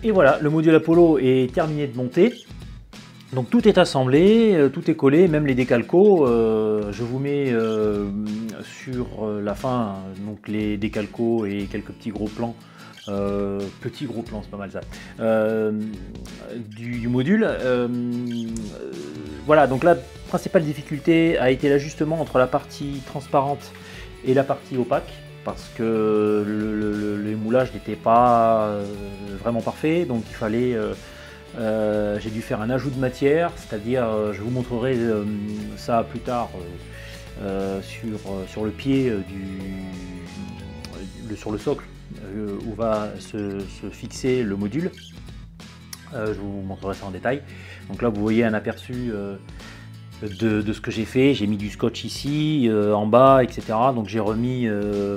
Et voilà, le module Apollo est terminé de monter. Donc tout est assemblé, tout est collé, même les décalcos. Je vous mets sur la fin donc les décalcos et quelques petits gros plans. Petit gros plan, c'est pas mal ça, du module. Voilà, donc la principale difficulté a été l'ajustement entre la partie transparente et la partie opaque, parce que le moulage n'était pas vraiment parfait, donc il fallait j'ai dû faire un ajout de matière, c'est-à-dire je vous montrerai ça plus tard sur le pied sur le socle où va se fixer le module. Je vous montrerai ça en détail. Donc là vous voyez un aperçu de ce que j'ai fait. J'ai mis du scotch ici, en bas, etc. Donc j'ai remis,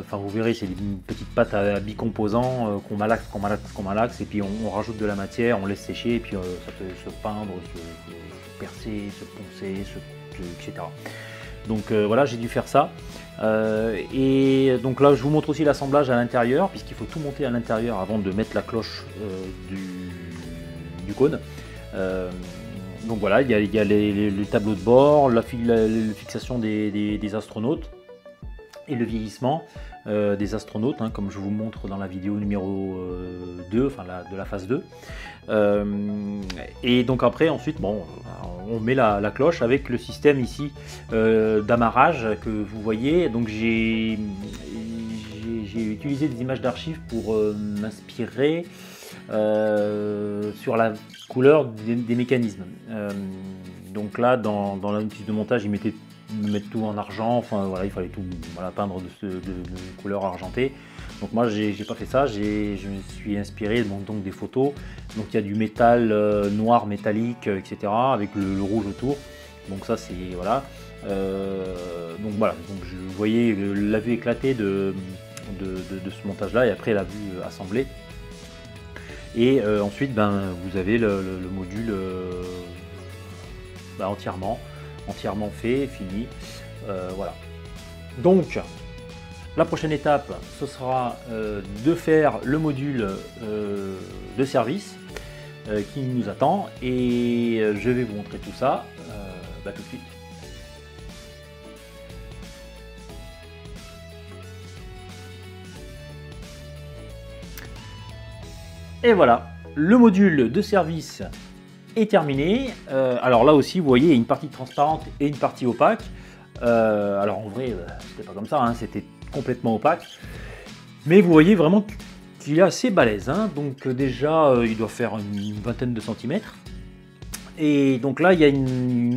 enfin vous verrez, c'est des petites pattes à bicomposants qu'on malaxe, et puis on rajoute de la matière, on laisse sécher, et puis ça peut se peindre, se percer, se poncer, etc. Donc voilà, j'ai dû faire ça. Et donc là je vous montre aussi l'assemblage à l'intérieur, puisqu'il faut tout monter à l'intérieur avant de mettre la cloche du cône. Donc voilà, il y a les tableaux de bord, la fixation des astronautes et le vieillissement des astronautes, hein, comme je vous montre dans la vidéo numéro 2, enfin de la phase 2. Et donc après, ensuite, bon, on met la cloche avec le système ici d'amarrage que vous voyez. Donc j'ai utilisé des images d'archives pour m'inspirer sur la couleur des mécanismes. Donc là, dans la notice de montage, ils mettaient tout en argent, enfin voilà, il fallait tout peindre de couleur argentée. Donc moi j'ai pas fait ça, je me suis inspiré donc des photos. Donc il y a du métal noir métallique, etc. avec le rouge autour. Donc ça c'est voilà. Donc voilà, donc vous voyez la vue éclatée de ce montage là, et après la vue assemblée. Et ensuite vous avez le module entièrement fait, fini. Voilà. Donc la prochaine étape, ce sera de faire le module de service qui nous attend, et je vais vous montrer tout ça tout de suite. Et voilà, le module de service est terminé. Alors là aussi, vous voyez, il y a une partie transparente et une partie opaque. Alors en vrai, c'était pas comme ça, hein, c'était complètement opaque. Mais vous voyez vraiment qu'il est assez balèze. Hein. Donc déjà, il doit faire une vingtaine de centimètres. Et donc là, il y a un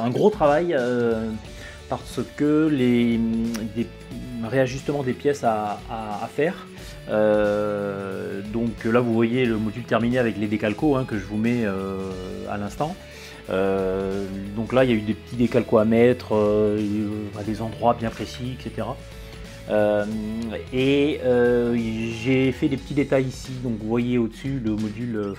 gros travail parce que des réajustements des pièces à faire. Donc là vous voyez le module terminé avec les décalcos, hein, que je vous mets à l'instant. Donc là il y a eu des petits décalcos à mettre à des endroits bien précis, etc. J'ai fait des petits détails ici. Donc vous voyez au-dessus le module, de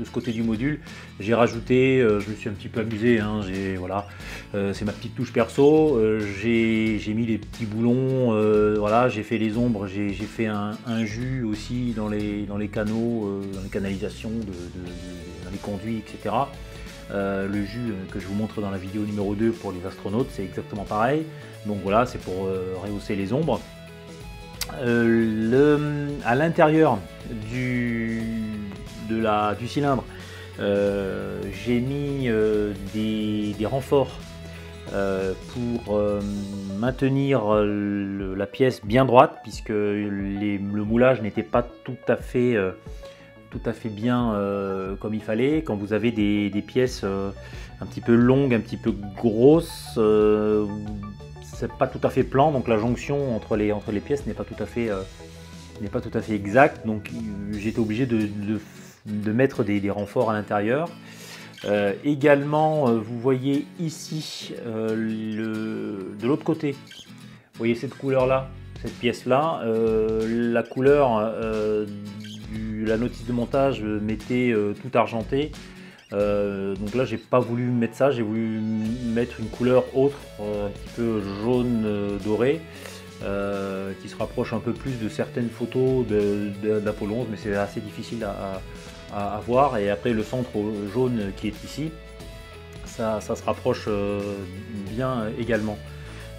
ce côté du module, j'ai rajouté, je me suis un petit peu amusé, hein, voilà, c'est ma petite touche perso. J'ai mis les petits boulons, voilà, j'ai fait les ombres, j'ai fait un jus aussi dans les canaux, dans les canalisations, dans les conduits, etc. Le jus que je vous montre dans la vidéo numéro 2 pour les astronautes, c'est exactement pareil. Donc voilà, c'est pour rehausser les ombres. À l'intérieur du cylindre, j'ai mis des renforts pour maintenir la pièce bien droite, puisque le moulage n'était pas tout à fait bien comme il fallait. Quand vous avez des pièces un petit peu longues, un petit peu grosses, c'est pas tout à fait plan, donc la jonction entre les pièces n'est pas tout à fait exacte. Donc j'étais obligé de mettre des renforts à l'intérieur. Également, vous voyez ici de l'autre côté, vous voyez cette couleur là, cette pièce là, la couleur la notice de montage mettait tout argenté. Donc là j'ai pas voulu mettre ça, j'ai voulu mettre une couleur autre, un petit peu jaune doré. qui se rapproche un peu plus de certaines photos d'Apollo 11, mais c'est assez difficile à voir. Et après le centre jaune qui est ici, ça se rapproche bien également.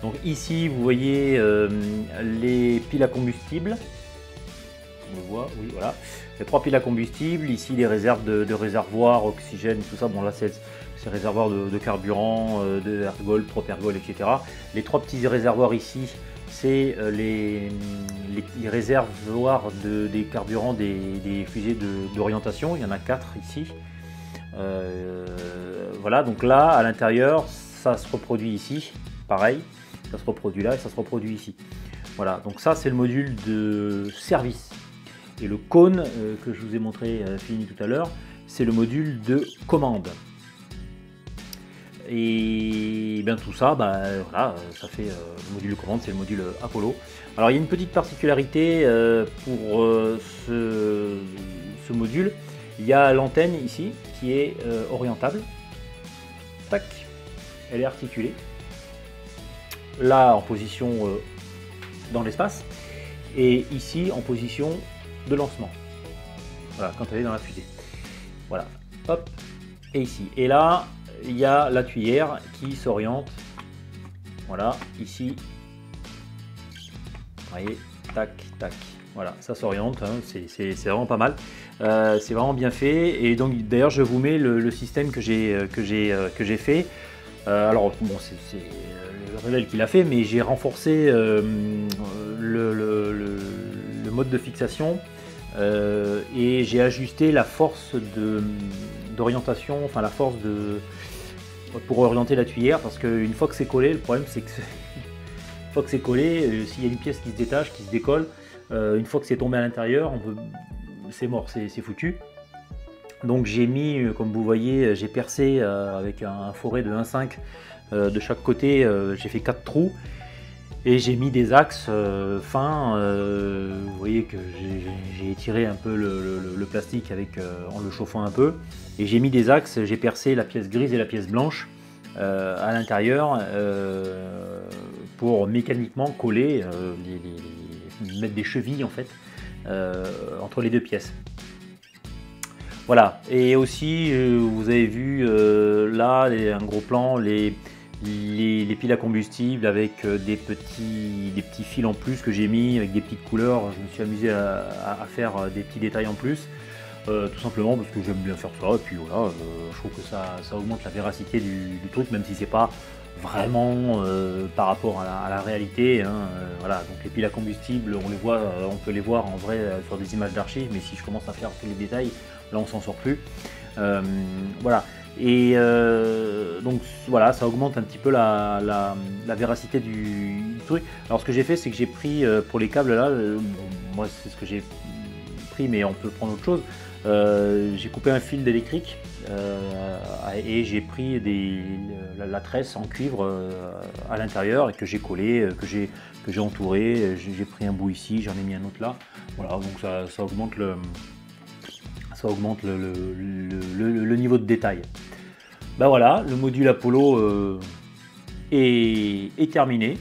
Donc ici vous voyez les piles à combustible, on le voit, oui voilà, les 3 piles à combustible, ici les réserves de réservoirs, oxygène, tout ça, bon là c'est réservoirs de carburant, de ergol, propergol, etc. Les 3 petits réservoirs ici, c'est les réservoirs des carburants des fusées d'orientation, il y en a 4 ici. Voilà, donc là à l'intérieur ça se reproduit ici, pareil, ça se reproduit là et ça se reproduit ici. Voilà, donc ça c'est le module de service. Et le cône que je vous ai montré fini tout à l'heure, c'est le module de commande. Et bien tout ça, voilà, ça fait le module de commande, c'est le module Apollo. Alors il y a une petite particularité pour ce module. Il y a l'antenne ici qui est orientable. Tac, elle est articulée. Là en position dans l'espace. Et ici en position de lancement. Voilà, quand elle est dans la fusée. Voilà, hop, et ici. Et là, il y a la tuyère qui s'oriente. Voilà, ici. Vous voyez, tac, tac. Voilà, ça s'oriente, hein, c'est vraiment pas mal. C'est vraiment bien fait. Et donc, d'ailleurs, je vous mets le système que j'ai fait. Alors, bon, c'est le Revel qui l'a fait, mais j'ai renforcé le mode de fixation et j'ai ajusté la force d'orientation, enfin la force pour orienter la tuyère, parce qu'une fois que c'est collé, le problème c'est que une fois que c'est collé, s'il y a une pièce qui se détache, qui se décolle, une fois que c'est tombé à l'intérieur, c'est mort, c'est foutu. Donc j'ai mis, comme vous voyez, j'ai percé avec un forêt de 1,5 de chaque côté, j'ai fait 4 trous. Et j'ai mis des axes fins, vous voyez que j'ai étiré un peu le plastique en le chauffant un peu. Et j'ai mis des axes, j'ai percé la pièce grise et la pièce blanche à l'intérieur pour mécaniquement coller, mettre des chevilles en fait entre les deux pièces. Voilà, et aussi vous avez vu là un gros plan, les piles à combustible avec des petits fils en plus que j'ai mis avec des petites couleurs. Je me suis amusé à faire des petits détails en plus, tout simplement parce que j'aime bien faire ça. Et puis voilà, je trouve que ça augmente la véracité du truc, même si c'est pas vraiment par rapport à la réalité. Hein, voilà, donc les piles à combustible, on peut les voir en vrai sur des images d'archives, mais si je commence à faire tous les détails, là on s'en sort plus. Voilà. Et donc voilà, ça augmente un petit peu la véracité du truc. Alors ce que j'ai fait, c'est que j'ai pris pour les câbles là, bon, moi c'est ce que j'ai pris, mais on peut prendre autre chose. J'ai coupé un fil d'électrique et j'ai pris la tresse en cuivre à l'intérieur et que j'ai collé, que j'ai entouré. J'ai pris un bout ici, j'en ai mis un autre là. Voilà, donc ça augmente le niveau de détail. Ben voilà, le module Apollo est terminé.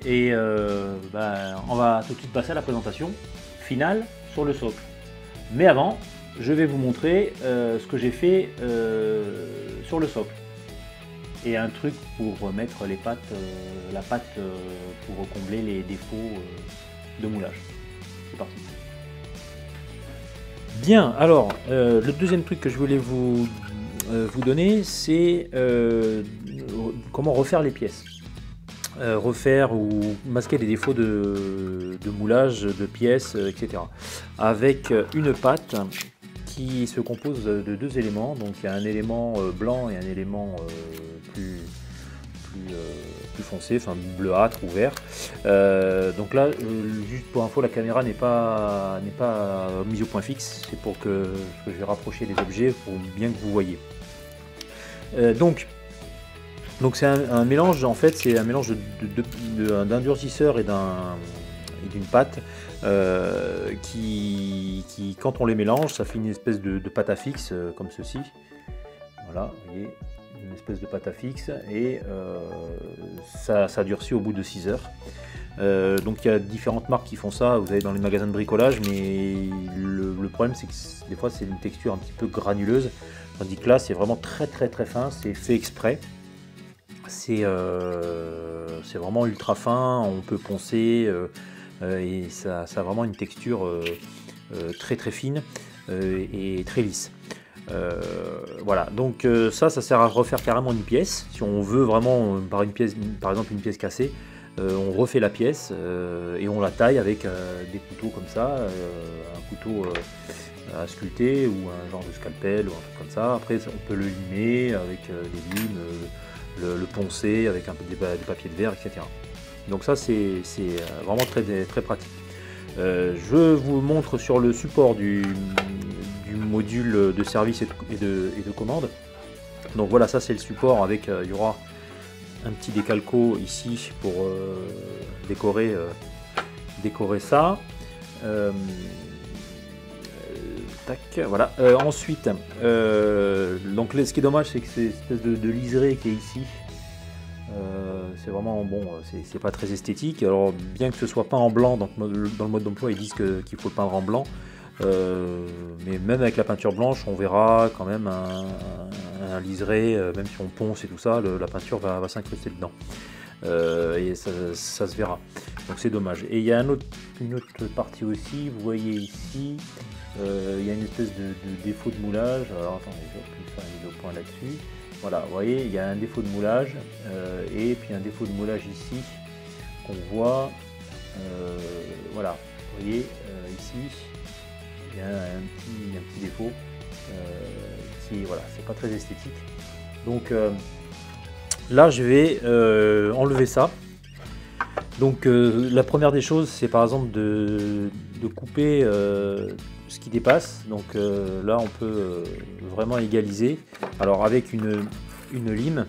Et on va tout de suite passer à la présentation finale sur le socle. Mais avant, je vais vous montrer ce que j'ai fait sur le socle. Et un truc pour mettre la patte pour combler les défauts de moulage. C'est parti. Bien, alors, le deuxième truc que je voulais vous donner, c'est comment refaire les pièces. Refaire ou masquer les défauts de moulage de pièces, etc. Avec une pâte qui se compose de 2 éléments. Donc il y a un élément blanc et un élément plus foncé, enfin bleuâtre ou vert. Donc là, juste pour info, la caméra n'est pas mise au point fixe. C'est pour que je vais rapprocher les objets pour bien que vous voyez. Donc c'est un mélange, en fait, c'est un mélange d'un durcisseur et d'une pâte qui, quand on les mélange, ça fait une espèce de pâte à fixe comme ceci. Voilà, vous voyez, une espèce de pâte à fixe et ça durcit au bout de 6 heures. Donc il y a différentes marques qui font ça, vous avez dans les magasins de bricolage, mais le problème c'est que des fois c'est une texture un petit peu granuleuse, tandis que là c'est vraiment très fin, c'est fait exprès. C'est vraiment ultra fin, on peut poncer et ça a vraiment une texture très fine et très lisse. Voilà, donc ça sert à refaire carrément une pièce. Si on veut vraiment, par exemple une pièce cassée, on refait la pièce et on la taille avec des couteaux comme ça, un couteau à sculpter ou un genre de scalpel ou un truc comme ça. Après on peut le limer avec des limes, le poncer avec un peu de papier de verre, etc. Donc ça c'est vraiment très pratique. Je vous montre sur le support du module de service et de commande. Donc voilà, ça c'est le support avec, il y aura un petit décalco ici pour décorer ça. Tac, voilà. Ensuite, donc ce qui est dommage, c'est que c'est cette espèce de liseré qui est ici. C'est vraiment bon, c'est pas très esthétique. Alors bien que ce soit peint en blanc, donc dans le mode d'emploi ils disent qu'il faut le peindre en blanc, mais même avec la peinture blanche on verra quand même un liseré, même si on ponce et tout ça, la peinture va s'incruster dedans et ça se verra, donc c'est dommage. Et il y a une autre partie aussi, vous voyez ici, il y a une espèce de défaut de moulage. Alors attendez, je vais faire une mise au point là-dessus. Voilà, vous voyez, il y a un défaut de moulage et puis un défaut de moulage ici qu'on voit. Voilà, vous voyez, ici, il y a un petit défaut qui, voilà, c'est pas très esthétique. Donc là, je vais enlever ça. Donc la première des choses, c'est par exemple de couper ce qui dépasse. Donc là on peut vraiment égaliser. Alors avec une lime,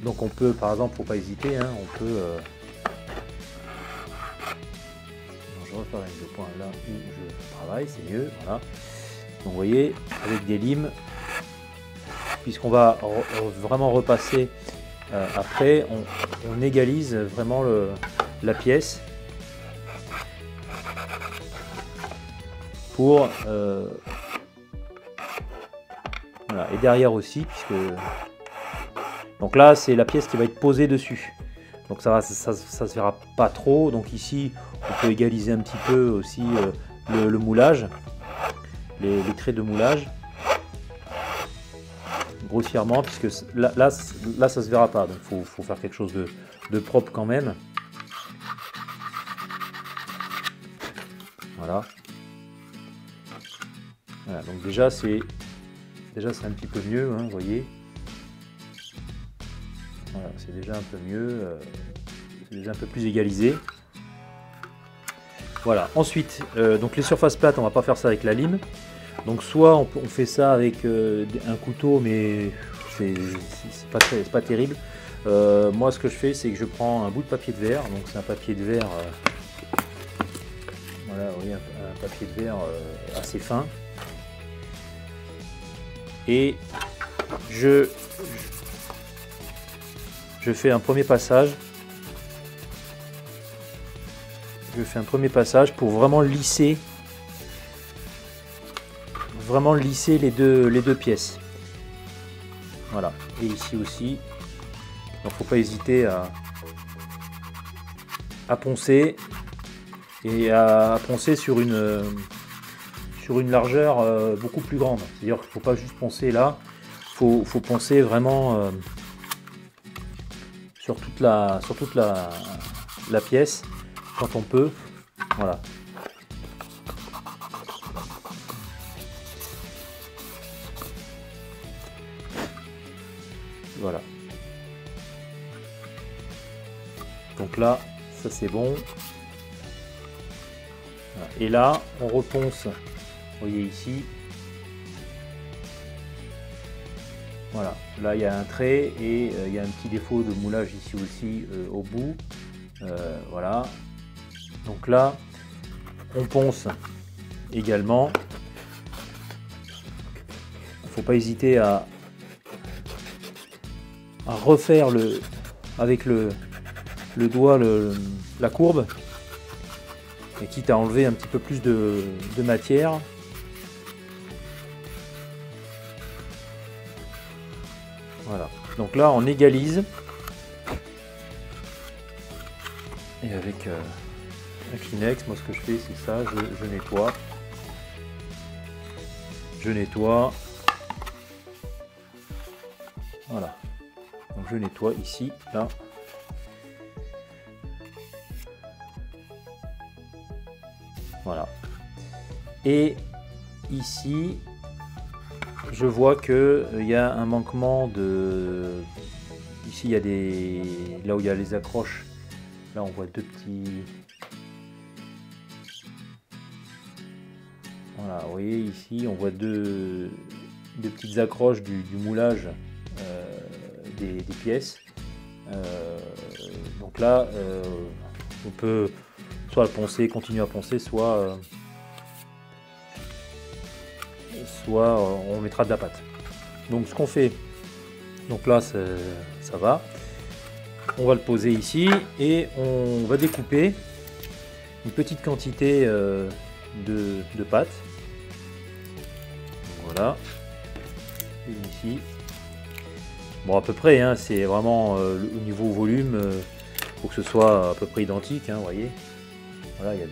donc on peut, par exemple, faut pas hésiter, hein, on peut je vais refaire une point là où je travaille, c'est mieux, voilà. Donc vous voyez, avec des limes, puisqu'on va vraiment repasser après, on égalise vraiment la pièce pour voilà. Et derrière aussi, puisque donc là c'est la pièce qui va être posée dessus, donc ça se verra pas trop. Donc ici on peut égaliser un petit peu aussi le moulage, les traits de moulage grossièrement, puisque là ça se verra pas, donc faut faire quelque chose de propre quand même. Voilà. Voilà, donc déjà c'est un petit peu mieux, hein, vous voyez. Voilà, c'est déjà un peu mieux, c'est déjà un peu plus égalisé. Voilà, ensuite, donc les surfaces plates, on va pas faire ça avec la lime. Donc soit on fait ça avec un couteau, mais c'est pas terrible. Moi ce que je fais, c'est que je prends un bout de papier de verre, donc c'est un papier de verre, voilà, vous voyez, un papier de verre assez fin. Et je fais un premier passage. Pour vraiment lisser les deux pièces. Voilà. Et ici aussi. Donc faut pas hésiter à poncer et à poncer sur une largeur beaucoup plus grande. C'est-à-dire qu'il ne faut pas juste poncer là, faut poncer vraiment sur toute la pièce quand on peut. Voilà. Voilà. Donc là, ça c'est bon. Voilà. Et là, on reponce. Vous voyez ici, voilà, là il y a un trait et il y a un petit défaut de moulage ici aussi au bout, voilà. Donc là on ponce également. Il ne faut pas hésiter à refaire avec le le doigt la courbe, et quitte à enlever un petit peu plus de matière. Voilà, donc là on égalise, et avec un Kleenex, moi ce que je fais c'est ça, je nettoie. Je nettoie. Voilà. Donc je nettoie ici, là. Voilà. Et ici, je vois que il y a un manquement de... Ici, il y a des... Là où il y a les accroches, là on voit deux petits... Voilà, vous voyez ici, on voit deux petites accroches du moulage des pièces. Donc là, on peut soit le poncer, continuer à poncer, soit on mettra de la pâte. Donc ce qu'on fait, donc là ça va. On va le poser ici et on va découper une petite quantité de pâte. Voilà, une ici. Bon, à peu près, hein, c'est vraiment au niveau volume, faut que ce soit à peu près identique, hein, vous voyez. Voilà, il y a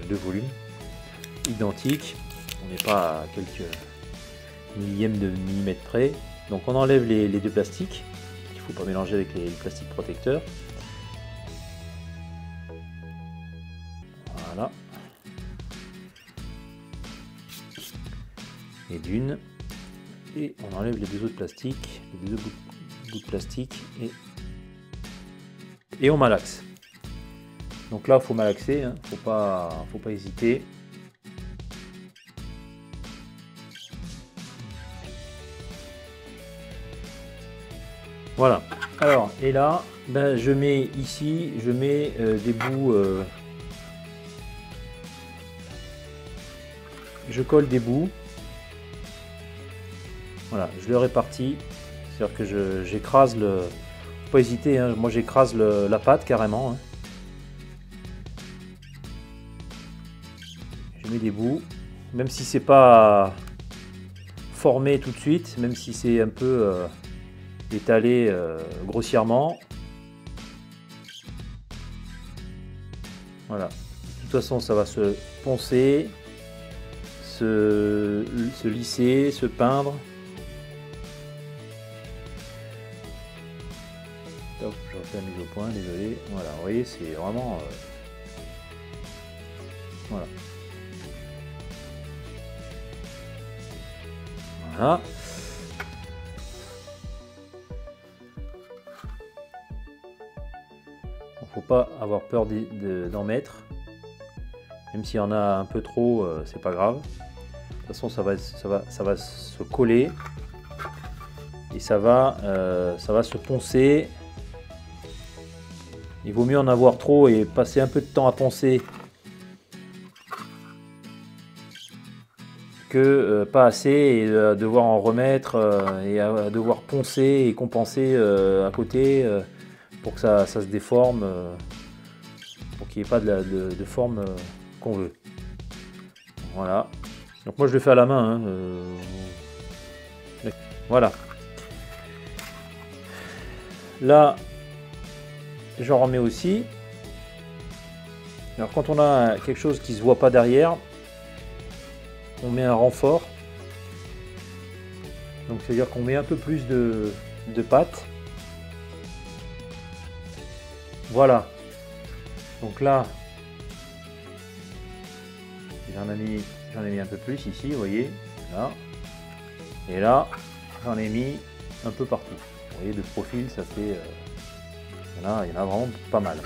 deux volumes identiques. On n'est pas à quelques millièmes de millimètre près. Donc on enlève les deux plastiques. Il ne faut pas mélanger avec les plastiques protecteurs. Voilà. Et d'une. Et on enlève les deux autres plastiques, les deux bouts de plastique, et on malaxe. Donc là, il faut malaxer, hein, faut pas hésiter. Voilà. Alors, et là, ben, je mets ici, des bouts. Je colle des bouts. Voilà, je le répartis. C'est-à-dire que j'écrase le. Faut pas hésiter, hein, moi j'écrase la pâte carrément. Hein. Je mets des bouts, même si c'est pas formé tout de suite, même si c'est un peu étalé grossièrement. Voilà. De toute façon, ça va se poncer, se lisser, se peindre. Hop, je refais la mise au point, désolé. Voilà, vous voyez, c'est vraiment... voilà. Voilà. Faut pas avoir peur d'en mettre. Même s'il y en a un peu trop, c'est pas grave. De toute façon, ça va se coller. Et ça va se poncer. Il vaut mieux en avoir trop et passer un peu de temps à poncer que pas assez et devoir en remettre et à devoir poncer et compenser à côté pour que ça se déforme, pour qu'il n'y ait pas de forme qu'on veut. Voilà. Donc moi je le fais à la main. Hein, voilà. Là, j'en remets aussi. Alors quand on a quelque chose qui se voit pas derrière, on met un renfort. Donc c'est à dire qu'on met un peu plus de pâte. Voilà. Donc là, j'en ai mis un peu plus ici, vous voyez, là. Et là, j'en ai mis un peu partout. Vous voyez, de profil, ça fait... il y en a vraiment pas mal.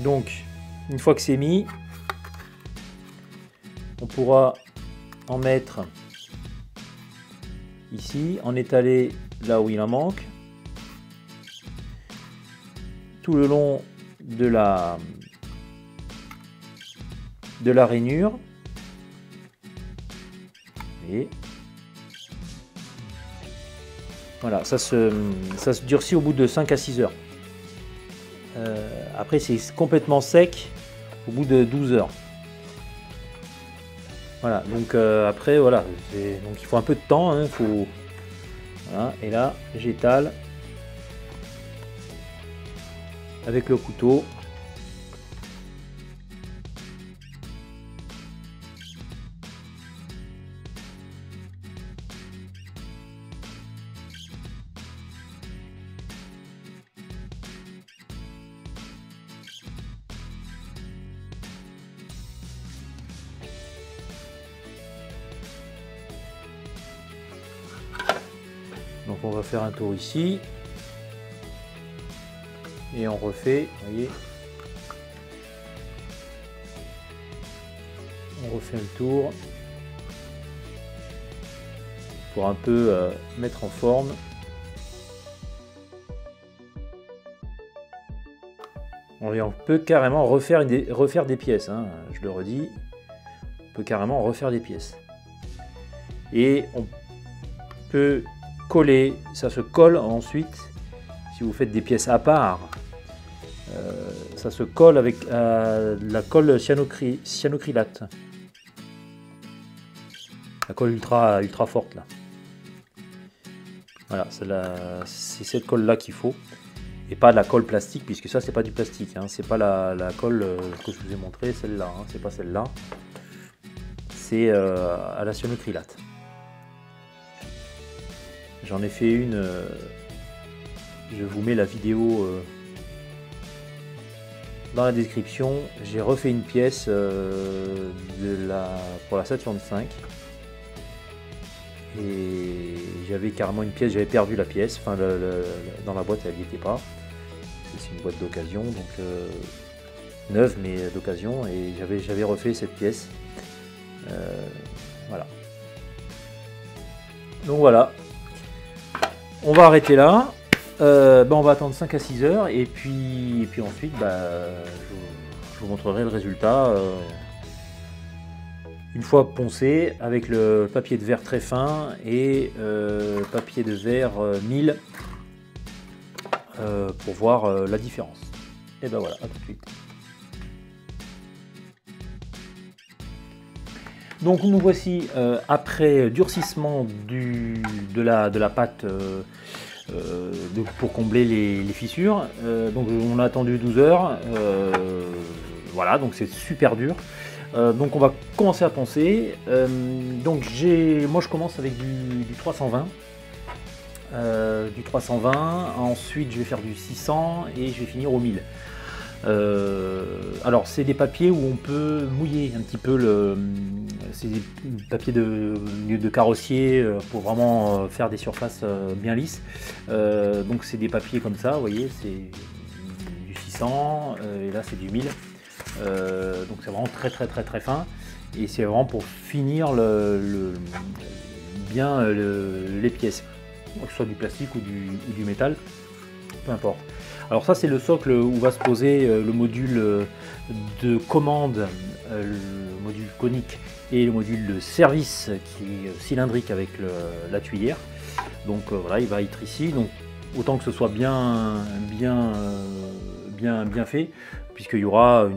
Donc, une fois que c'est mis, on pourra en mettre ici, en étaler là où il en manque, tout le long de la rainure. Et Voilà, ça se durcit au bout de 5 à 6 heures. Après, c'est complètement sec au bout de 12 heures. Voilà, donc après, voilà, donc il faut un peu de temps. Hein, voilà, et là, j'étale avec le couteau. Donc on va faire un tour ici. Et on refait, vous voyez. On refait le tour. Pour un peu mettre en forme. On peut carrément refaire des pièces, hein, je le redis. On peut carrément refaire des pièces. Et on peut coller, ça se colle ensuite, si vous faites des pièces à part, ça se colle avec la colle cyanocrylate. La colle ultra forte là. Voilà, c'est cette colle là qu'il faut. Et pas de la colle plastique, puisque ça c'est pas du plastique, hein. C'est pas la colle que je vous ai montré, celle-là, hein. C'est pas celle-là. C'est à la cyanocrylate. J'en ai fait une, je vous mets la vidéo dans la description. J'ai refait une pièce pour la Saturn V. Et j'avais carrément une pièce, j'avais perdu la pièce, enfin dans la boîte elle n'y était pas. C'est une boîte d'occasion, donc neuve mais d'occasion, et j'avais refait cette pièce. Voilà. Donc voilà. On va arrêter là. On va attendre 5 à 6 heures et puis ensuite je vous montrerai le résultat une fois poncé avec le papier de verre très fin et papier de verre 1000 pour voir la différence. Et ben voilà, à tout de suite. Donc nous voici après durcissement de la pâte pour combler les fissures. Donc on a attendu 12 heures. Voilà, donc c'est super dur. Donc on va commencer à poncer. Moi je commence avec du 320. Du 320, ensuite je vais faire du 600 et je vais finir au 1000. Alors c'est des papiers où on peut mouiller un petit peu c'est des papiers de carrossier pour vraiment faire des surfaces bien lisses. Donc c'est des papiers comme ça, vous voyez, c'est du 600 et là c'est du 1000. Donc c'est vraiment très fin et c'est vraiment pour finir bien les pièces, que ce soit du plastique ou du métal, peu importe. Alors ça c'est le socle où va se poser le module de commande, le module conique et le module de service qui est cylindrique avec la tuyère. Donc voilà, il va être ici, donc autant que ce soit bien fait, puisqu'il y aura un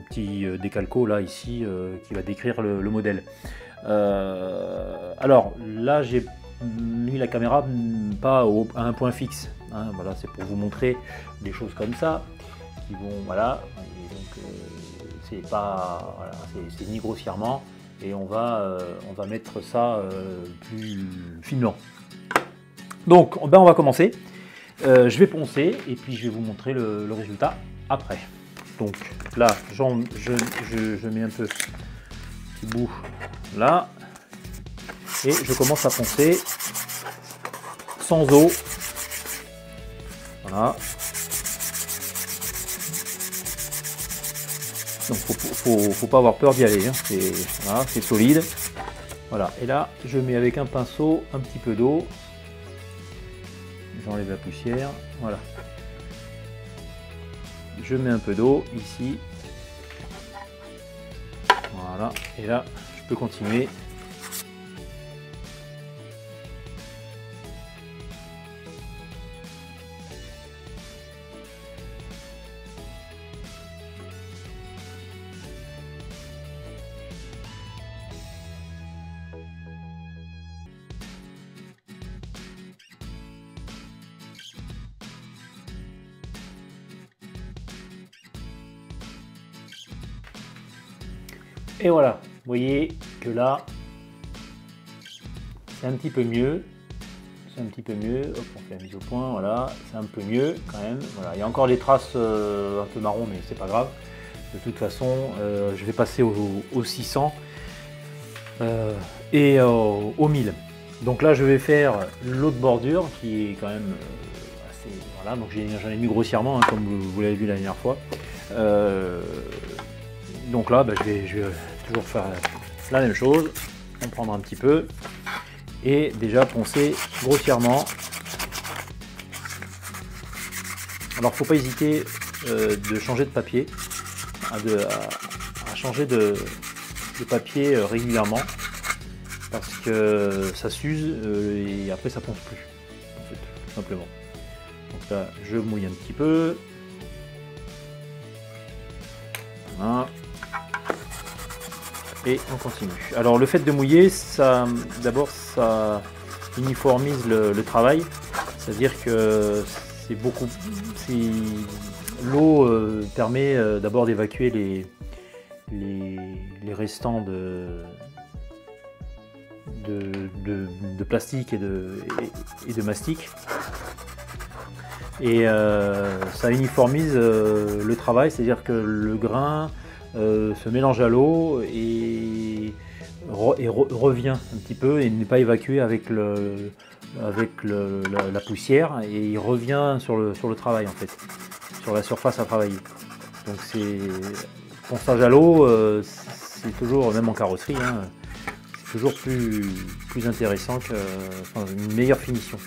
petit décalco là ici qui va décrire le modèle. Alors là j'ai mis la caméra pas à un point fixe, hein, voilà, c'est pour vous montrer des choses comme ça qui vont, voilà, et donc c'est pas, voilà, c'est ni grossièrement, et on va mettre ça plus finement. Donc on va commencer. Je vais poncer et puis je vais vous montrer le résultat après. Donc là je mets un peu petit bout là et je commence à poncer sans eau. Voilà. Donc faut pas avoir peur d'y aller, hein. C'est solide. Voilà, et là je mets avec un pinceau un petit peu d'eau. J'enlève la poussière, voilà. Je mets un peu d'eau ici. Voilà, et là je peux continuer. Et voilà, vous voyez que là, c'est un petit peu mieux. C'est un petit peu mieux. Hop, on fait la mise au point, voilà, c'est un peu mieux quand même. Voilà, il y a encore des traces un peu marron, mais c'est pas grave. De toute façon, je vais passer au 600 et au 1000. Donc là, je vais faire l'autre bordure qui est quand même assez. Voilà, donc j'en ai mis grossièrement, hein, comme vous l'avez vu la dernière fois. Donc là, je vais toujours faire la même chose. On prendra un petit peu et déjà poncer grossièrement. Alors, faut pas hésiter de changer de papier, à changer de papier régulièrement, parce que ça s'use et après ça ponce plus, en fait, tout simplement. Donc là, je mouille un petit peu. Voilà. Et on continue. Alors le fait de mouiller, d'abord ça uniformise le travail, c'est-à-dire que l'eau permet d'abord d'évacuer les restants de plastique et de mastic, et ça uniformise le travail, c'est-à-dire que le grain se mélange à l'eau et revient un petit peu et n'est pas évacué avec la poussière, et il revient sur le travail, en fait, sur la surface à travailler. Donc c'est ponçage à l'eau, c'est toujours, même en carrosserie, hein, c'est toujours plus intéressant, une meilleure finition.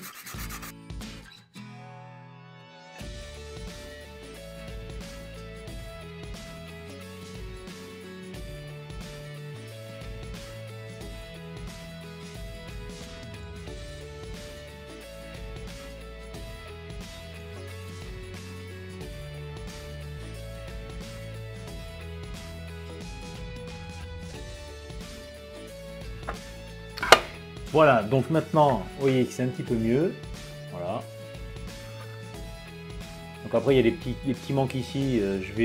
Voilà, donc maintenant, vous voyez que c'est un petit peu mieux. Voilà. Donc après, il y a des petits manques ici.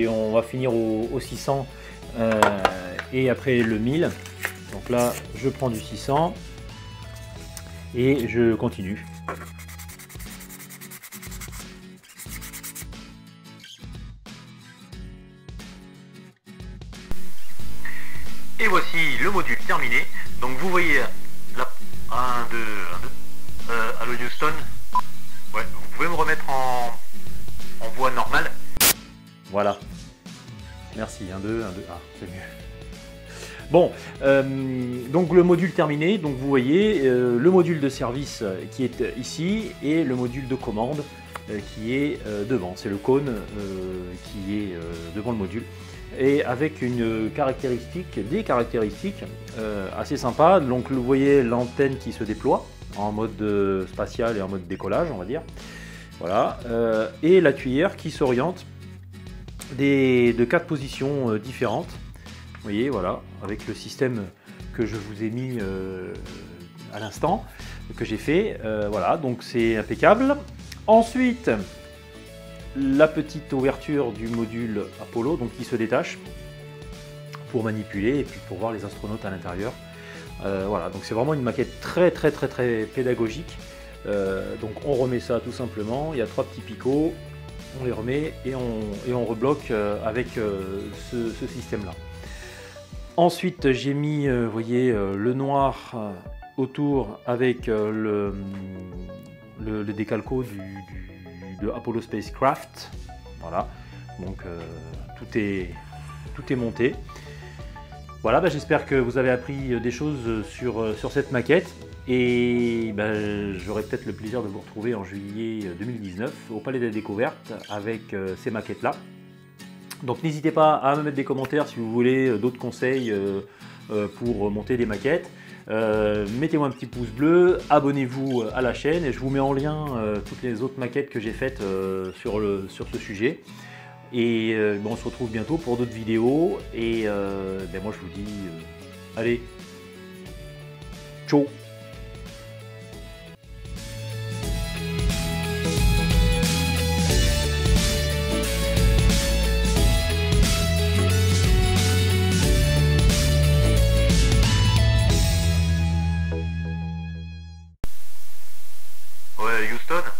On va finir au 600 et après le 1000. Donc là, je prends du 600 et je continue. Et voici le module terminé. Donc vous voyez là, 1, 2, 1, 2. Allo Houston. Ouais, vous pouvez me remettre en voie normale. Voilà. Merci, 1, 2, 1, 2. Ah, c'est mieux. Bon, donc le module terminé. Donc vous voyez le module de service qui est ici et le module de commande qui est devant. C'est le cône qui est devant le module. Et avec des caractéristiques assez sympas. Donc vous voyez l'antenne qui se déploie en mode spatial et en mode décollage, on va dire. Voilà. Et la tuyère qui s'oriente de 4 positions différentes. Vous voyez, voilà, avec le système que je vous ai mis à l'instant, que j'ai fait. Voilà, donc c'est impeccable. Ensuite, la petite ouverture du module Apollo, donc qui se détache pour manipuler et puis pour voir les astronautes à l'intérieur. Voilà, donc c'est vraiment une maquette très pédagogique. Donc on remet ça tout simplement. Il y a 3 petits picots, on les remet et on rebloque avec ce système là. Ensuite j'ai mis, vous voyez, le noir autour avec le décalco de Apollo Spacecraft. Voilà, donc tout est monté. Voilà, j'espère que vous avez appris des choses sur cette maquette, et j'aurai peut-être le plaisir de vous retrouver en juillet 2019 au Palais des Découvertes avec ces maquettes là. Donc n'hésitez pas à me mettre des commentaires si vous voulez d'autres conseils pour monter des maquettes. Mettez-moi un petit pouce bleu, abonnez-vous à la chaîne et je vous mets en lien toutes les autres maquettes que j'ai faites sur ce sujet. Et on se retrouve bientôt pour d'autres vidéos, et moi je vous dis allez, ciao. Ouais, Houston.